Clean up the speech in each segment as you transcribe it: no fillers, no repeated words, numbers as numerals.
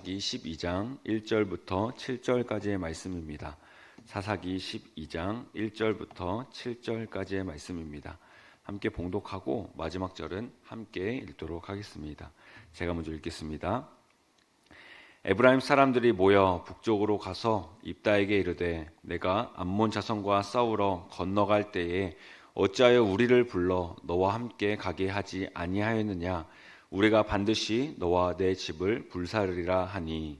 사사기 12장 1절부터 7절까지의 말씀입니다. 사사기 12장 1절부터 7절까지의 말씀입니다. 함께 봉독하고 마지막 절은 함께 읽도록 하겠습니다. 제가 먼저 읽겠습니다. 에브라임 사람들이 모여 북쪽으로 가서 입다에게 이르되 내가 암몬 자손과 싸우러 건너갈 때에 어찌하여 우리를 불러 너와 함께 가게 하지 아니하였느냐? 우리가 반드시 너와 내 집을 불사르리라 하니.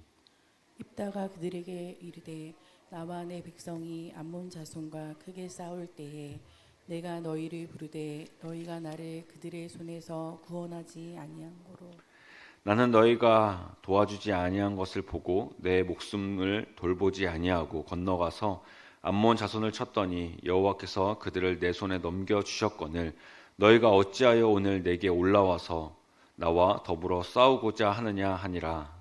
입다가 그들에게 이르되 나와 내 백성이 암몬 자손과 크게 싸울 때에 내가 너희를 부르되 너희가 나를 그들의 손에서 구원하지 아니한 고로 나는 너희가 도와주지 아니한 것을 보고 내 목숨을 돌보지 아니하고 건너가서 암몬 자손을 쳤더니 여호와께서 그들을 내 손에 넘겨 주셨거늘 너희가 어찌하여 오늘 내게 올라와서 나와 더불어 싸우고자 하느냐 하니라.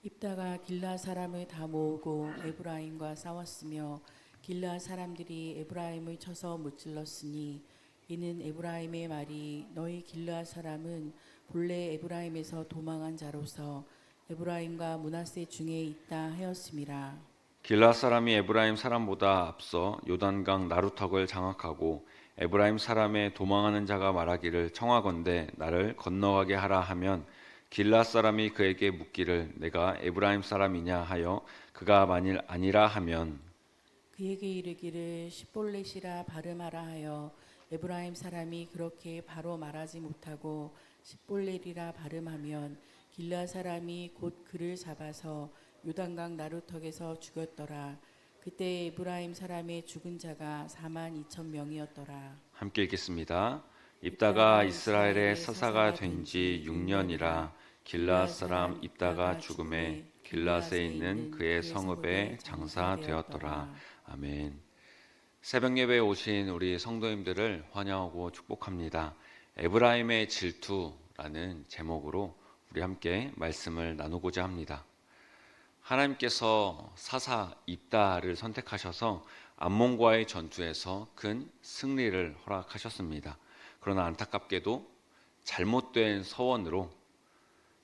입다가 길라 사람을 다 모으고 에브라임과 싸웠으며 길라 사람들이 에브라임을 쳐서 무찔렀으니 이는 에브라임의 말이 너희 길라 사람은 본래 에브라임에서 도망한 자로서 에브라임과 므낫세 중에 있다 하였음이라. 길라 사람이 에브라임 사람보다 앞서 요단강 나루턱을 장악하고 에브라임 사람의 도망하는 자가 말하기를 청하건대 나를 건너가게 하라 하면 길라 사람이 그에게 묻기를 내가 에브라임 사람이냐 하여 그가 만일 아니라 하면 그에게 이르기를 십볼렛이라 발음하라 하여 에브라임 사람이 그렇게 바로 말하지 못하고 십볼렛이라 발음하면 길라 사람이 곧 그를 잡아서 요단강 나루턱에서 죽였더라. 그때 에브라임 사람의 죽은 자가 42,000명이었더라. 함께 읽겠습니다. 입다가 이스라엘의 사사가 된 지 6년이라 길앗 사람 입다가 죽음에 길앗에 있는 그의 성읍에 장사되었더라. 아멘. 새벽 예배에 오신 우리 성도님들을 환영하고 축복합니다. 에브라임의 질투라는 제목으로 우리 함께 말씀을 나누고자 합니다. 하나님께서 사사 입다를 선택하셔서 암몬과의 전투에서 큰 승리를 허락하셨습니다. 그러나 안타깝게도 잘못된 서원으로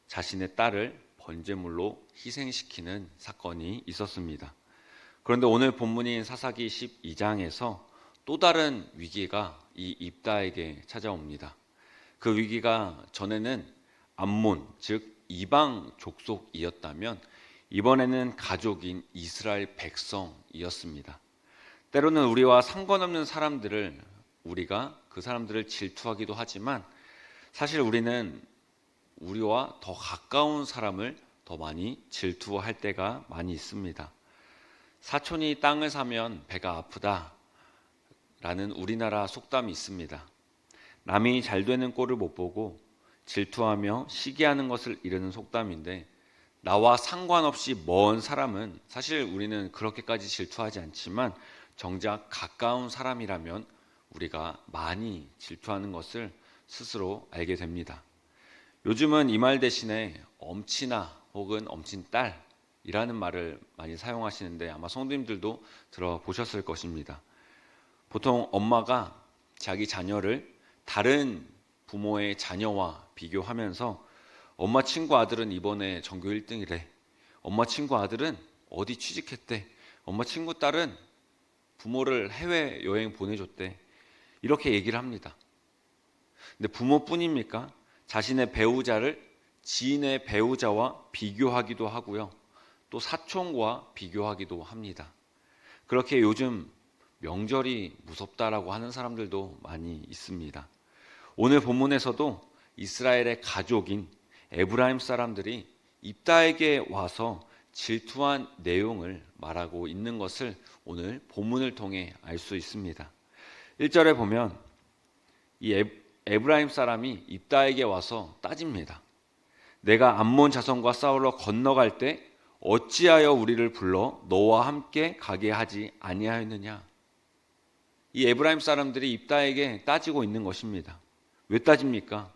자신의 딸을 번제물로 희생시키는 사건이 있었습니다. 그런데 오늘 본문인 사사기 12장에서 또 다른 위기가 이 입다에게 찾아옵니다. 그 위기가 전에는 암몬, 즉 이방 족속이었다면 이번에는 가족인 이스라엘 백성이었습니다. 때로는 우리와 상관없는 사람들을 우리가 그 사람들을 질투하기도 하지만 사실 우리는 우리와 더 가까운 사람을 더 많이 질투할 때가 많이 있습니다. 사촌이 땅을 사면 배가 아프다 라는 우리나라 속담이 있습니다. 남이 잘 되는 꼴을 못 보고 질투하며 시기하는 것을 이르는 속담인데 나와 상관없이 먼 사람은 사실 우리는 그렇게까지 질투하지 않지만 정작 가까운 사람이라면 우리가 많이 질투하는 것을 스스로 알게 됩니다. 요즘은 이 말 대신에 엄친아 혹은 엄친딸이라는 말을 많이 사용하시는데 아마 성도님들도 들어보셨을 것입니다. 보통 엄마가 자기 자녀를 다른 부모의 자녀와 비교하면서 엄마 친구 아들은 이번에 전교 1등이래. 엄마 친구 아들은 어디 취직했대. 엄마 친구 딸은 부모를 해외여행 보내줬대. 이렇게 얘기를 합니다. 근데 부모뿐입니까? 자신의 배우자를 지인의 배우자와 비교하기도 하고요. 또 사촌과 비교하기도 합니다. 그렇게 요즘 명절이 무섭다라고 하는 사람들도 많이 있습니다. 오늘 본문에서도 이스라엘의 가족인 에브라임 사람들이 입다에게 와서 질투한 내용을 말하고 있는 것을 오늘 본문을 통해 알 수 있습니다. 1절에 보면 이 에브라임 사람이 입다에게 와서 따집니다. 내가 암몬 자손과 싸우러 건너갈 때 어찌하여 우리를 불러 너와 함께 가게 하지 아니하였느냐. 이 에브라임 사람들이 입다에게 따지고 있는 것입니다. 왜 따집니까?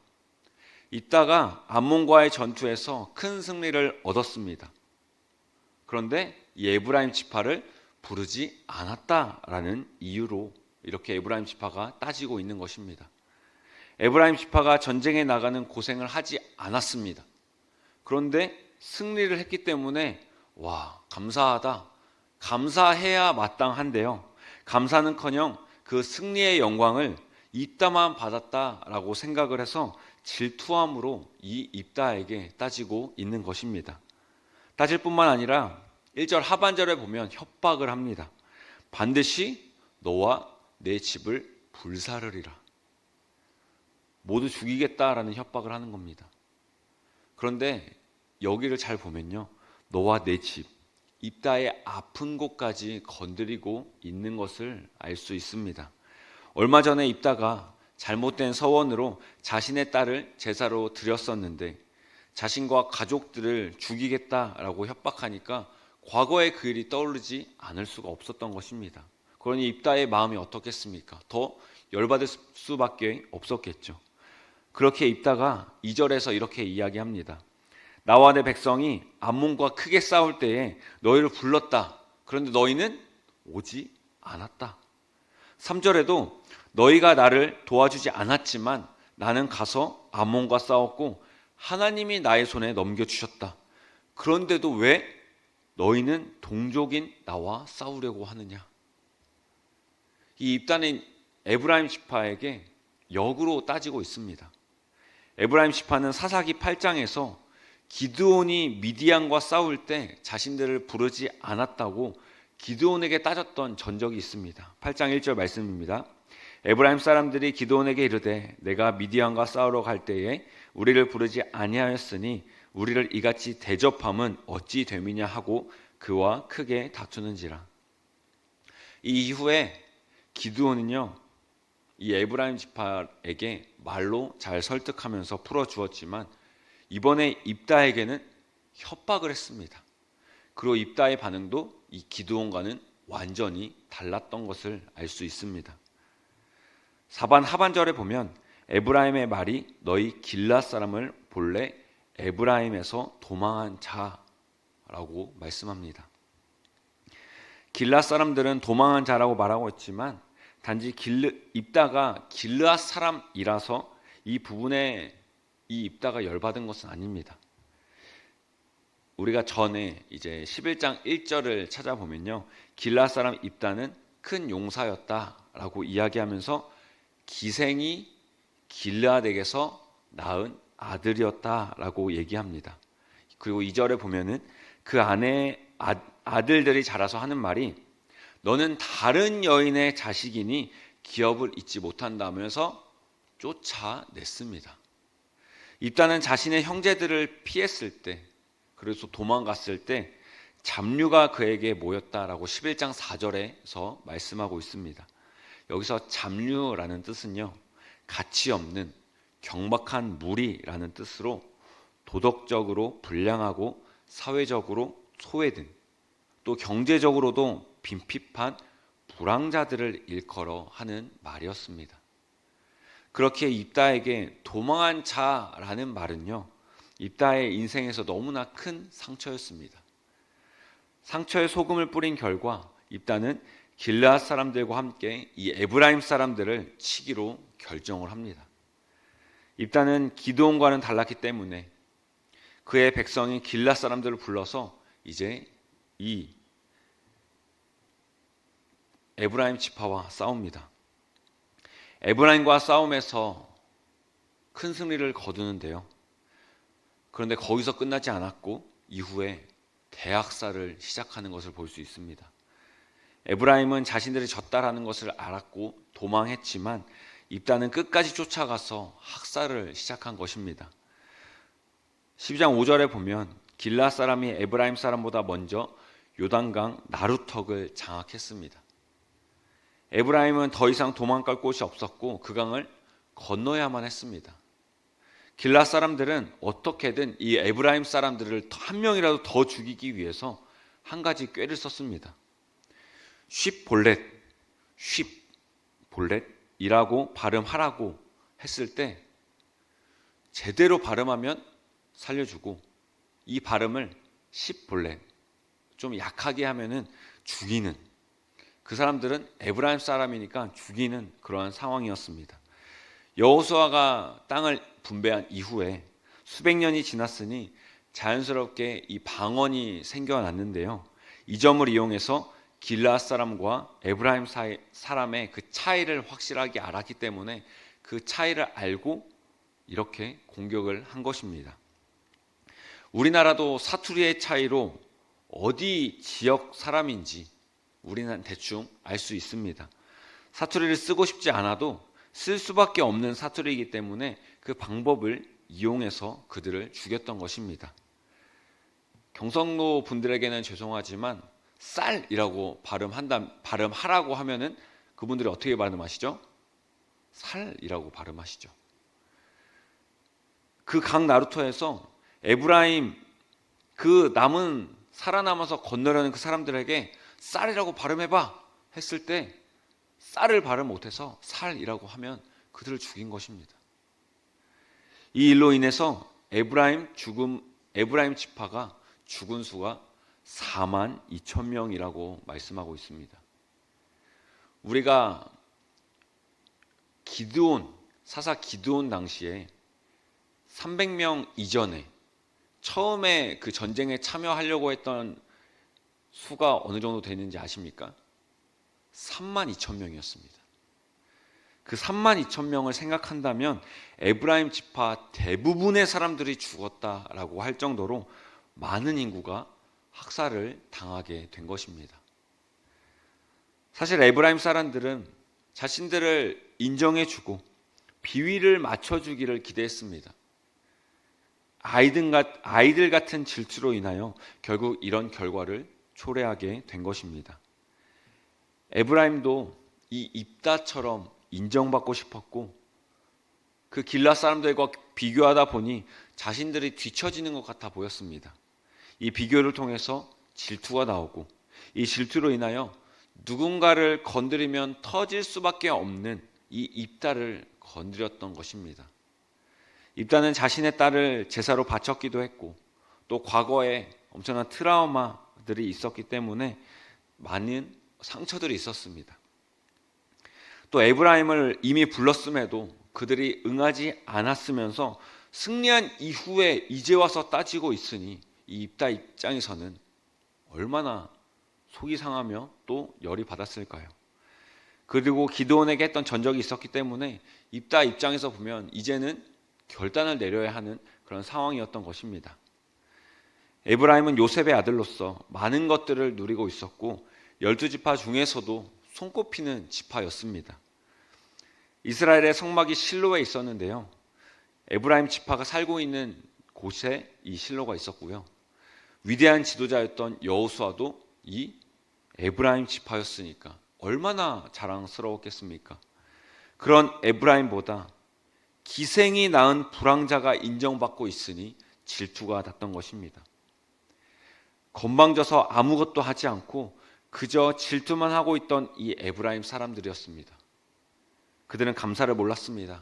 입다가 암몬과의 전투에서 큰 승리를 얻었습니다. 그런데 이 에브라임 지파를 부르지 않았다라는 이유로 이렇게 에브라임 지파가 따지고 있는 것입니다. 에브라임 지파가 전쟁에 나가는 고생을 하지 않았습니다. 그런데 승리를 했기 때문에 와, 감사하다. 감사해야 마땅한데요. 감사는커녕 그 승리의 영광을 입다만 받았다라고 생각을 해서 질투함으로 이 입다에게 따지고 있는 것입니다. 따질 뿐만 아니라 1절 하반절에 보면 협박을 합니다. 반드시 너와 내 집을 불사르리라. 모두 죽이겠다라는 협박을 하는 겁니다. 그런데 여기를 잘 보면요, 너와 내 집, 입다의 아픈 곳까지 건드리고 있는 것을 알 수 있습니다. 얼마 전에 입다가 잘못된 서원으로 자신의 딸을 제사로 드렸었는데 자신과 가족들을 죽이겠다라고 협박하니까 과거의 그 일이 떠오르지 않을 수가 없었던 것입니다. 그러니 입다의 마음이 어떻겠습니까? 더 열받을 수밖에 없었겠죠. 그렇게 입다가 2절에서 이렇게 이야기합니다. 나와 내 백성이 암몬과 크게 싸울 때에 너희를 불렀다. 그런데 너희는 오지 않았다. 3절에도 너희가 나를 도와주지 않았지만 나는 가서 암몬과 싸웠고 하나님이 나의 손에 넘겨주셨다. 그런데도 왜 너희는 동족인 나와 싸우려고 하느냐? 이 입다는 에브라임 지파에게 역으로 따지고 있습니다. 에브라임 지파는 사사기 8장에서 기드온이 미디안과 싸울 때 자신들을 부르지 않았다고 기드온에게 따졌던 전적이 있습니다. 8장 1절 말씀입니다. 에브라임 사람들이 기드온에게 이르되 내가 미디안과 싸우러 갈 때에 우리를 부르지 아니하였으니 우리를 이같이 대접함은 어찌 됨이냐 하고 그와 크게 다투는지라. 이 이후에 기드온은요, 이 에브라임 지파에게 말로 잘 설득하면서 풀어주었지만 이번에 입다에게는 협박을 했습니다. 그리고 입다의 반응도 이 기드온과는 완전히 달랐던 것을 알 수 있습니다. 4반 하반절에 보면 에브라임의 말이 너희 길앗 사람을 본래 에브라임에서 도망한 자라고 말씀합니다. 길앗 사람들은 도망한 자라고 말하고 있지만 단지 입다가 길앗 사람이라서 이 부분에 이 입다가 열받은 것은 아닙니다. 우리가 전에 이제 11장 1절을 찾아보면요, 길앗 사람 입다는 큰 용사였다라고 이야기하면서 기생이 길앗에게서 낳은 아들이었다라고 얘기합니다. 그리고 2절에 보면은 그 아내의 아들들이 자라서 하는 말이 너는 다른 여인의 자식이니 기업을 잊지 못한다면서 쫓아냈습니다. 입다는 자신의 형제들을 피했을 때, 그래서 도망갔을 때 잡류가 그에게 모였다라고 11장 4절에서 말씀하고 있습니다. 여기서 잡류라는 뜻은요, 가치 없는 경박한 무리라는 뜻으로 도덕적으로 불량하고 사회적으로 소외된, 또 경제적으로도 빈핍한 불황자들을 일컬어 하는 말이었습니다. 그렇게 입다에게 도망한 자라는 말은요, 입다의 인생에서 너무나 큰 상처였습니다. 상처에 소금을 뿌린 결과 입다는 길앗 사람들과 함께 이 에브라임 사람들을 치기로 결정을 합니다. 입다는 기드온과는 달랐기 때문에 그의 백성이 길앗 사람들을 불러서 이제 이 에브라임 지파와 싸웁니다. 에브라임과 싸움에서 큰 승리를 거두는데요. 그런데 거기서 끝나지 않았고 이후에 대학살을 시작하는 것을 볼 수 있습니다. 에브라임은 자신들이 졌다라는 것을 알았고 도망했지만 입다는 끝까지 쫓아가서 학살을 시작한 것입니다. 12장 5절에 보면 길앗 사람이 에브라임 사람보다 먼저 요단강 나루턱을 장악했습니다. 에브라임은 더 이상 도망갈 곳이 없었고 그 강을 건너야만 했습니다. 길앗 사람들은 어떻게든 이 에브라임 사람들을 한 명이라도 더 죽이기 위해서 한 가지 꾀를 썼습니다. 쉽볼렛이라고 발음하라고 했을 때 제대로 발음하면 살려주고 이 발음을 쉽볼렛 좀 약하게 하면은 죽이는, 그 사람들은 에브라임 사람이니까 죽이는 그러한 상황이었습니다. 여호수아가 땅을 분배한 이후에 수백 년이 지났으니 자연스럽게 이 방언이 생겨났는데요. 이 점을 이용해서 길르앗 사람과 에브라임 사람의 그 차이를 확실하게 알았기 때문에 그 차이를 알고 이렇게 공격을 한 것입니다. 우리나라도 사투리의 차이로 어디 지역 사람인지 우리는 대충 알 수 있습니다. 사투리를 쓰고 싶지 않아도 쓸 수밖에 없는 사투리이기 때문에 그 방법을 이용해서 그들을 죽였던 것입니다. 경상도 분들에게는 죄송하지만 쌀이라고 발음하라고 하면은 그분들이 어떻게 발음하시죠? 살이라고 발음하시죠. 그 강나루터에서 에브라임 그 살아남아서 건너려는 그 사람들에게 쌀이라고 발음해봐 했을 때 쌀을 발음 못해서 살이라고 하면 그들을 죽인 것입니다. 이 일로 인해서 에브라임 지파가 죽은 수가 4만 2천 명이라고 말씀하고 있습니다. 우리가 사사 기드온 당시에 300명 이전에 처음에 그 전쟁에 참여하려고 했던 수가 어느 정도 되는지 아십니까? 3만 2천 명이었습니다. 그 3만 2천 명을 생각한다면 에브라임 지파 대부분의 사람들이 죽었다라고 할 정도로 많은 인구가 학살을 당하게 된 것입니다. 사실 에브라임 사람들은 자신들을 인정해주고 비위를 맞춰주기를 기대했습니다. 아이들 같은 질투로 인하여 결국 이런 결과를 초래하게 된 것입니다. 에브라임도 이 입다처럼 인정받고 싶었고 그 길앗 사람들과 비교하다 보니 자신들이 뒤처지는 것 같아 보였습니다. 이 비교를 통해서 질투가 나오고 이 질투로 인하여 누군가를 건드리면 터질 수밖에 없는 이 입다를 건드렸던 것입니다. 입다는 자신의 딸을 제사로 바쳤기도 했고 또 과거에 엄청난 트라우마들이 있었기 때문에 많은 상처들이 있었습니다. 또 에브라임을 이미 불렀음에도 그들이 응하지 않았으면서 승리한 이후에 이제 와서 따지고 있으니 이 입다 입장에서는 얼마나 속이 상하며 또 열이 받았을까요? 그리고 기드온에게 했던 전적이 있었기 때문에 입다 입장에서 보면 이제는 결단을 내려야 하는 그런 상황이었던 것입니다. 에브라임은 요셉의 아들로서 많은 것들을 누리고 있었고 12지파 중에서도 손꼽히는 지파였습니다. 이스라엘의 성막이 실로에 있었는데요. 에브라임 지파가 살고 있는 곳에 이 실로가 있었고요. 위대한 지도자였던 여호수아도 이 에브라임 지파였으니까 얼마나 자랑스러웠겠습니까? 그런 에브라임보다 기생이 낳은 불황자가 인정받고 있으니 질투가 났던 것입니다. 건방져서 아무것도 하지 않고 그저 질투만 하고 있던 이 에브라임 사람들이었습니다. 그들은 감사를 몰랐습니다.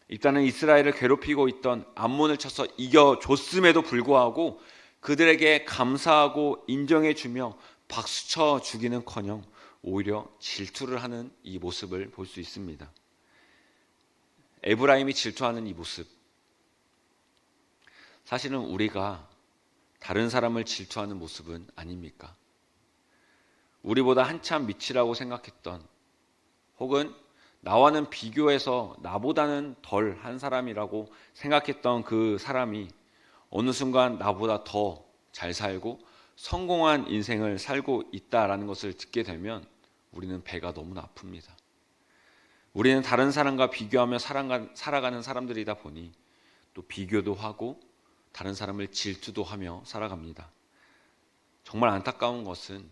일단은 이스라엘을 괴롭히고 있던 암몬을 쳐서 이겨줬음에도 불구하고 그들에게 감사하고 인정해주며 박수쳐 주기는커녕 오히려 질투를 하는 이 모습을 볼 수 있습니다. 에브라임이 질투하는 이 모습, 사실은 우리가 다른 사람을 질투하는 모습은 아닙니까? 우리보다 한참 밑이라고 생각했던 혹은 나와는 비교해서 나보다는 덜 한 사람이라고 생각했던 그 사람이 어느 순간 나보다 더 잘 살고 성공한 인생을 살고 있다라는 것을 듣게 되면 우리는 배가 너무나 아픕니다. 우리는 다른 사람과 비교하며 살아가는 사람들이다 보니 또 비교도 하고 다른 사람을 질투도 하며 살아갑니다. 정말 안타까운 것은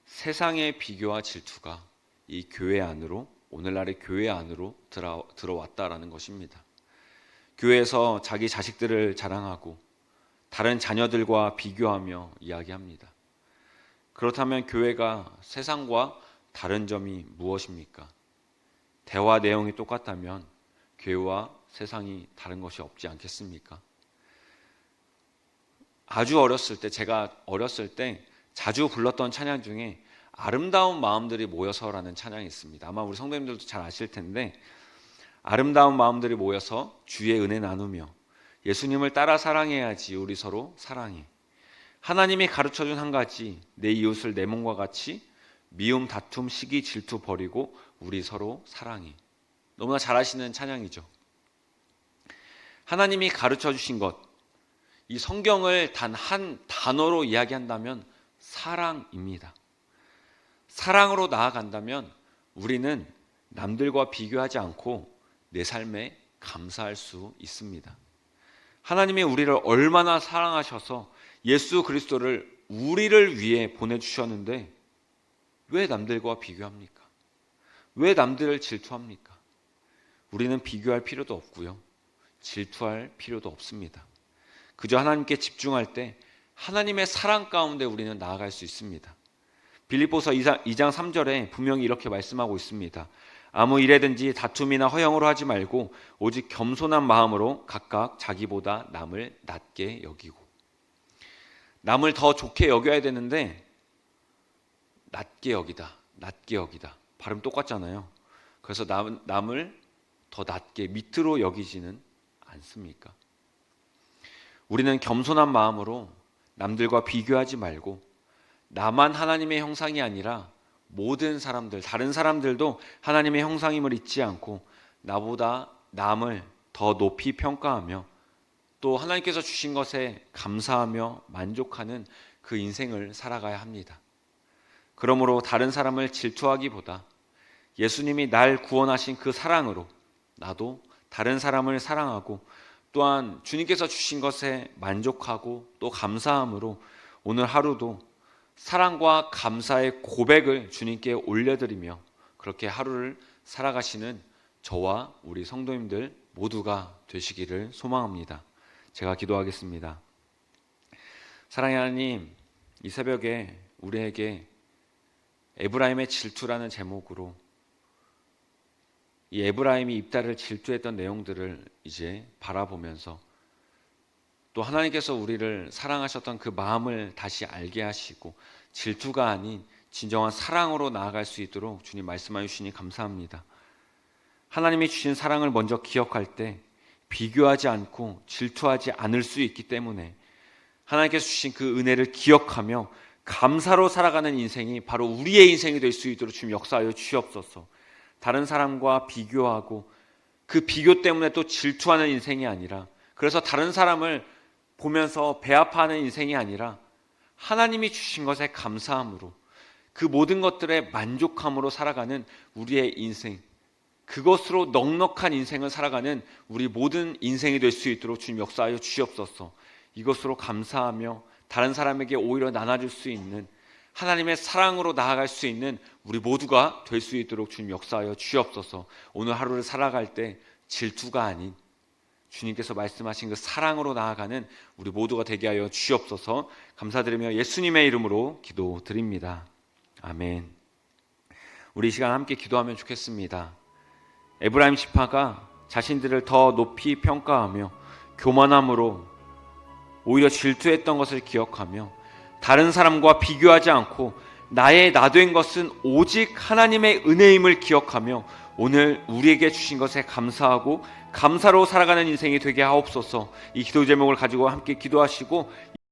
세상의 비교와 질투가 이 교회 안으로, 오늘날의 교회 안으로 들어왔다라는 것입니다. 교회에서 자기 자식들을 자랑하고 다른 자녀들과 비교하며 이야기합니다. 그렇다면 교회가 세상과 다른 점이 무엇입니까? 대화 내용이 똑같다면 교회와 세상이 다른 것이 없지 않겠습니까? 제가 어렸을 때 자주 불렀던 찬양 중에 아름다운 마음들이 모여서라는 찬양이 있습니다. 아마 우리 성도님들도 잘 아실 텐데 아름다운 마음들이 모여서 주의 은혜 나누며 예수님을 따라 사랑해야지. 우리 서로 사랑해. 하나님이 가르쳐준 한 가지, 내 이웃을 내 몸과 같이 미움, 다툼, 시기, 질투 버리고 우리 서로 사랑해. 너무나 잘 아시는 찬양이죠. 하나님이 가르쳐 주신 것, 이 성경을 단 한 단어로 이야기한다면 사랑입니다. 사랑으로 나아간다면 우리는 남들과 비교하지 않고 내 삶에 감사할 수 있습니다. 하나님이 우리를 얼마나 사랑하셔서 예수 그리스도를 우리를 위해 보내주셨는데 왜 남들과 비교합니까? 왜 남들을 질투합니까? 우리는 비교할 필요도 없고요. 질투할 필요도 없습니다. 그저 하나님께 집중할 때 하나님의 사랑 가운데 우리는 나아갈 수 있습니다. 빌립보서 2장 3절에 분명히 이렇게 말씀하고 있습니다. 아무 일에든지 다툼이나 허영으로 하지 말고 오직 겸손한 마음으로 각각 자기보다 남을 낮게 여기고. 남을 더 좋게 여겨야 되는데 낮게 여기다, 낮게 여기다. 발음 똑같잖아요. 그래서 남을 더 낮게 밑으로 여기지는 않습니까? 우리는 겸손한 마음으로 남들과 비교하지 말고 나만 하나님의 형상이 아니라 모든 사람들, 다른 사람들도 하나님의 형상임을 잊지 않고 나보다 남을 더 높이 평가하며 또 하나님께서 주신 것에 감사하며 만족하는 그 인생을 살아가야 합니다. 그러므로 다른 사람을 질투하기보다 예수님이 날 구원하신 그 사랑으로 나도 다른 사람을 사랑하고 또한 주님께서 주신 것에 만족하고 또 감사함으로 오늘 하루도 사랑과 감사의 고백을 주님께 올려드리며 그렇게 하루를 살아가시는 저와 우리 성도님들 모두가 되시기를 소망합니다. 제가 기도하겠습니다. 사랑의 하나님, 이 새벽에 우리에게 에브라임의 질투라는 제목으로 이 에브라임이 입다를 질투했던 내용들을 이제 바라보면서 또 하나님께서 우리를 사랑하셨던 그 마음을 다시 알게 하시고 질투가 아닌 진정한 사랑으로 나아갈 수 있도록 주님 말씀하여 주시니 감사합니다. 하나님이 주신 사랑을 먼저 기억할 때 비교하지 않고 질투하지 않을 수 있기 때문에 하나님께서 주신 그 은혜를 기억하며 감사로 살아가는 인생이 바로 우리의 인생이 될 수 있도록 주님 역사하여 주시옵소서. 다른 사람과 비교하고 그 비교 때문에 또 질투하는 인생이 아니라 그래서 다른 사람을 보면서 배아파하는 인생이 아니라 하나님이 주신 것에 감사함으로 그 모든 것들에 만족함으로 살아가는 우리의 인생, 그것으로 넉넉한 인생을 살아가는 우리 모든 인생이 될 수 있도록 주님 역사하여 주시옵소서. 이것으로 감사하며 다른 사람에게 오히려 나눠줄 수 있는 하나님의 사랑으로 나아갈 수 있는 우리 모두가 될 수 있도록 주님 역사하여 주시옵소서. 오늘 하루를 살아갈 때 질투가 아닌 주님께서 말씀하신 그 사랑으로 나아가는 우리 모두가 되게 하여 주시옵소서. 감사드리며 예수님의 이름으로 기도드립니다. 아멘. 우리 이 시간 함께 기도하면 좋겠습니다. 에브라임 지파가 자신들을 더 높이 평가하며 교만함으로 오히려 질투했던 것을 기억하며 다른 사람과 비교하지 않고 나의 나된 것은 오직 하나님의 은혜임을 기억하며 오늘 우리에게 주신 것에 감사하고 감사로 살아가는 인생이 되게 하옵소서. 이 기도 제목을 가지고 함께 기도하시고